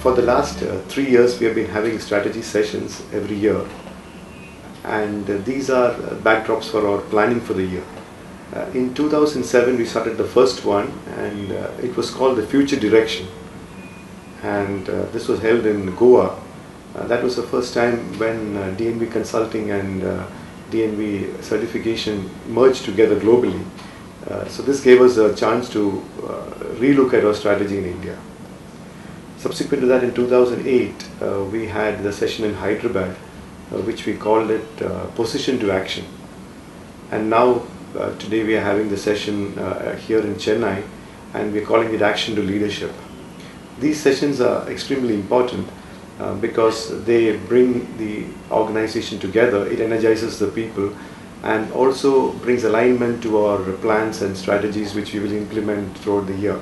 For the last 3 years, we have been having strategy sessions every year, and these are backdrops for our planning for the year. In 2007, we started the first one, and it was called the Future Direction, and this was held in Goa. That was the first time when DNV Consulting and DNV Certification merged together globally. So this gave us a chance to relook at our strategy in India. Subsequent to that, in 2008, we had the session in Hyderabad, which we called it Position to Action. And now, today we are having the session here in Chennai, and we are calling it Action to Leadership. These sessions are extremely important because they bring the organization together, it energizes the people, and also brings alignment to our plans and strategies which we will implement throughout the year.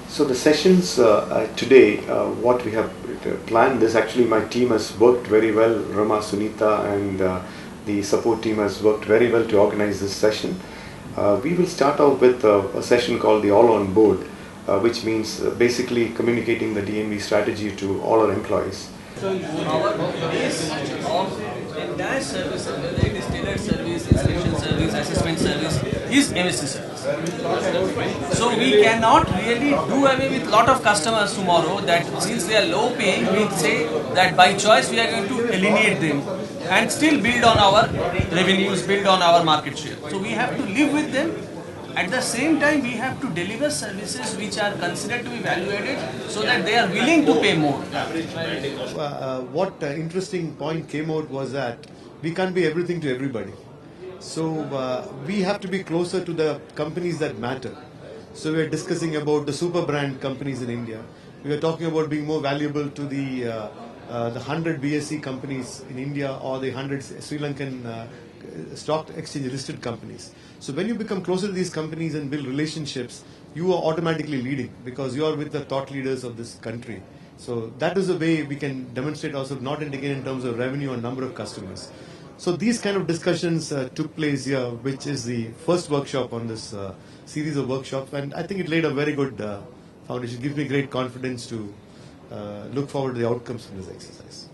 So the sessions today, what we have planned is, actually my team has worked very well. Rama, Sunita and the support team has worked very well to organize this session. We will start off with a session called the All on Board, which means basically communicating the DNV strategy to all our employees. So our base of entire service, whether it is tailored service, inspection service, assessment service, is MSc service. So we cannot really do away with lot of customers tomorrow that since they are low paying, we say that by choice we are going to alienate them and still build on our revenues, build on our market share. So we have to live with them. At the same time, we have to deliver services which are considered to be value added so that they are willing to pay more. What interesting point came out was that we can't be everything to everybody. So we have to be closer to the companies that matter. So we are discussing about the super brand companies in India. We are talking about being more valuable to the 100 BSE companies in India or the 100 Sri Lankan stock exchange listed companies. So when you become closer to these companies and build relationships, you are automatically leading because you are with the thought leaders of this country. So that is the way we can demonstrate ourselves, not again in terms of revenue or number of customers. So these kind of discussions took place here, which is the first workshop on this series of workshops, and I think it laid a very good foundation. It gives me great confidence to look forward to the outcomes from this exercise.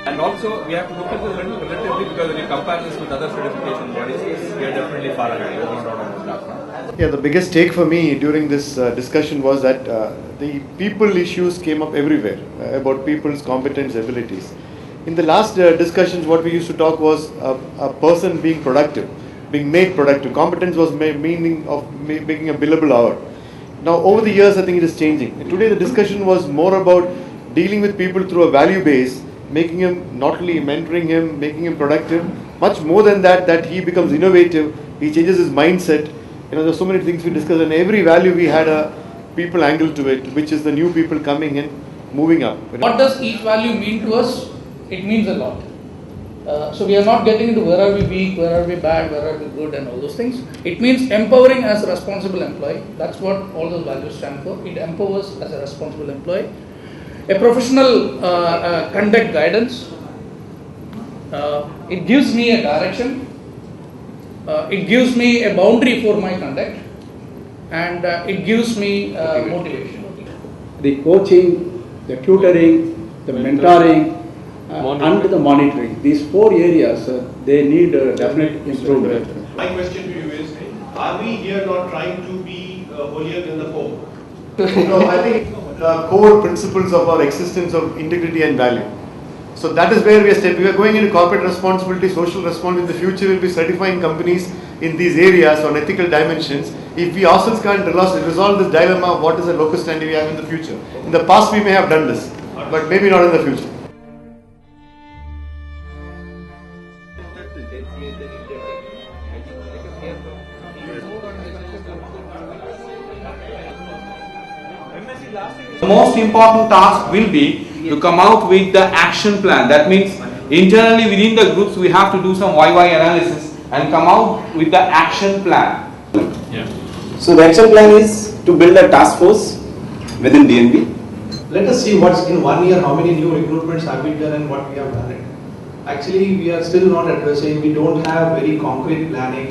And also, we have to look at this relatively because when you compare this with other certification bodies, we are definitely far ahead. Yeah, the biggest take for me during this discussion was that the people issues came up everywhere about people's competence, abilities. In the last discussions, what we used to talk was a person being productive, being made productive. Competence was meaning of making a billable hour. Now, over the years, I think it is changing. Today, the discussion was more about dealing with people through a value base, making him, not only mentoring him, making him productive, much more than that, that he becomes innovative, he changes his mindset. You know, there's so many things we discussed, and every value we had a people angle to it, which is the new people coming in, moving up. What does each value mean to us? It means a lot. So we are not getting into where are we weak, where are we bad, where are we good and all those things. It means empowering as a responsible employee. That's what all those values stand for. It empowers as a responsible employee. A professional conduct guidance. It gives me a direction. It gives me a boundary for my conduct, and it gives me motivation. The coaching, the tutoring, the mentoring, and the monitoring. These 4 areas, they need definite improvement. My question to you is, are we here not trying to be holier than the pope? No, I think core principles of our existence of integrity and value. So that is where we are stepping. We are going into corporate responsibility, social responsibility. In the future, we will be certifying companies in these areas on ethical dimensions. If we ourselves can't resolve this dilemma of what is the locus standi we have in the future. In the past, we may have done this, but maybe not in the future. The most important task will be to come out with the action plan. That means internally within the groups we have to do some YY analysis and come out with the action plan. So the action plan is to build a task force within DNV. let us see what's in 1 year, how many new recruitments have been done and what we have done it. Actually, we are still not addressing, we don't have very concrete planning,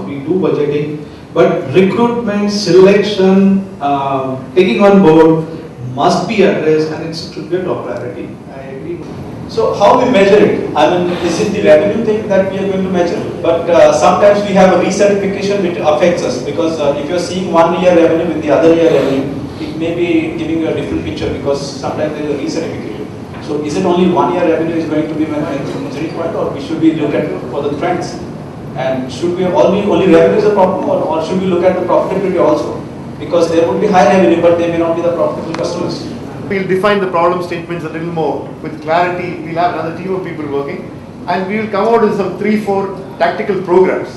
we do budgeting, but recruitment, selection, taking on board must be addressed, and it should be a top priority. I agree. So how we measure it? I mean, is it the revenue thing that we are going to measure? But sometimes we have a recertification which affects us, because if you're seeing 1 year revenue with the other year revenue, it may be giving you a different picture, because sometimes there is a recertification. So is it only 1 year revenue is going to be measuring point, or we should be look at for the trends? And should we only revenue is a problem, or should we look at the profitability also? Because there would be high revenue, but they may not be the profitable customers. We'll define the problem statements a little more with clarity. We'll have another team of people working, and we will come out with some 3-4 tactical programs.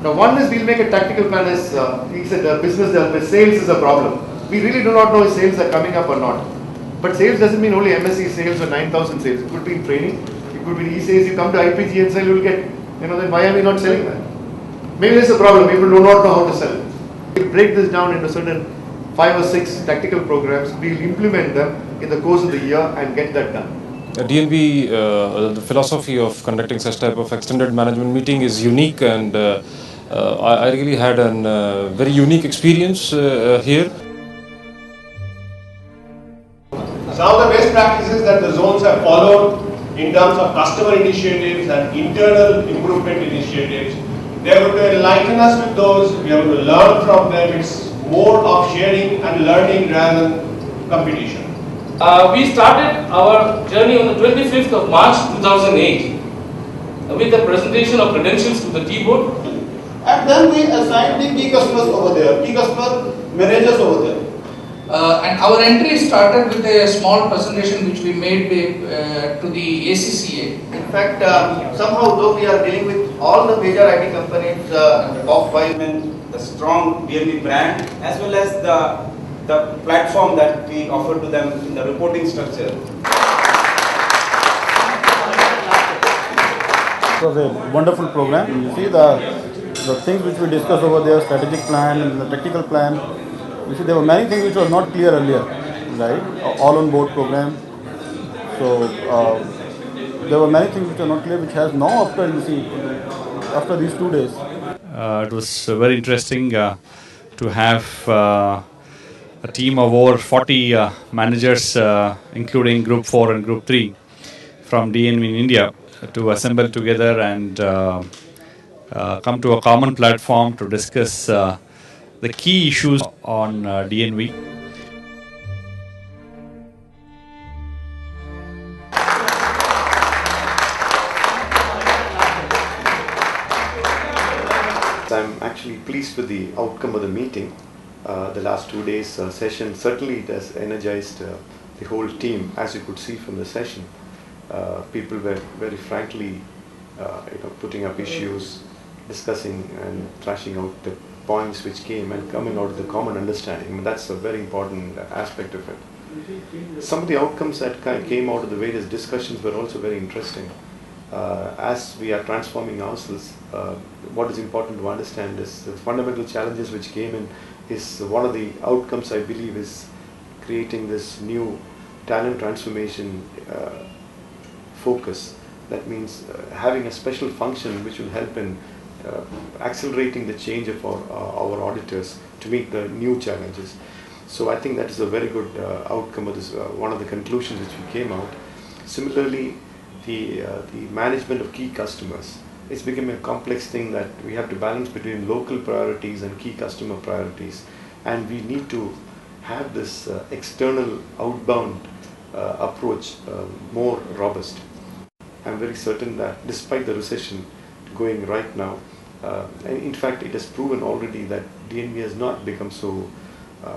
Now, one is we'll make a tactical plan as he said, business development. Sales is a problem. We really do not know if sales are coming up or not. But sales doesn't mean only MSc sales or 9,000 sales. It could be in training. It could be in e-sales. You come to IPG and sell, you will get. Then why are we not selling that? Maybe there's a problem. People do not know how to sell it. We'll break this down into certain 5 or 6 tactical programs. We'll implement them in the course of the year and get that done. DNV, the philosophy of conducting such type of extended management meeting is unique, and I really had a very unique experience here. Some of the best practices that the zones have followed in terms of customer initiatives and internal improvement initiatives, they are going to enlighten us with those. We are going to learn from them. It's more of sharing and learning rather than competition. We started our journey on the 25th of March 2008 with the presentation of credentials to the T-board. And then we assigned the key customers over there, key customer managers over there. And our entry started with a small presentation which we made to the ACCA. In fact, somehow though we are dealing with all the major IT companies, top 5 men, the strong DNV brand, as well as the platform that we offer to them in the reporting structure. It was a wonderful program. You see the things which we discussed over there, strategic plan and the technical plan. You see, there were many things which was not clear earlier, right? All on board program. So there were many things which are not clear, which has now after after these 2 days. It was very interesting to have a team of over 40 managers, including Group 4 and Group 3 from DNV in India, to assemble together and come to a common platform to discuss the key issues on DNV. I'm actually pleased with the outcome of the meeting. The last 2 days session, certainly it has energized the whole team, as you could see from the session. People were very frankly putting up issues, discussing and thrashing out the points which came and coming out of the common understanding. I mean, that's a very important aspect of it. Some of the outcomes that came out of the various discussions were also very interesting. As we are transforming ourselves, what is important to understand is the fundamental challenges which came in is one of the outcomes, I believe, is creating this new talent transformation focus. That means having a special function which will help in accelerating the change of our auditors to meet the new challenges. So I think that is a very good outcome of this, one of the conclusions which we came out. Similarly, the management of key customers. It's become a complex thing that we have to balance between local priorities and key customer priorities, and we need to have this external outbound approach more robust. I'm very certain that despite the recession going right now, and in fact it has proven already that DNV has not become so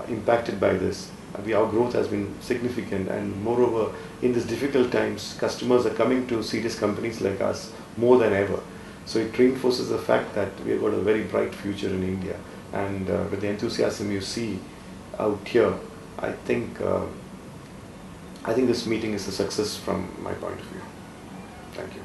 impacted by this. Our growth has been significant, and moreover in these difficult times customers are coming to serious companies like us more than ever. So it reinforces the fact that we have got a very bright future in India, and with the enthusiasm you see out here, I think this meeting is a success from my point of view. Thank you.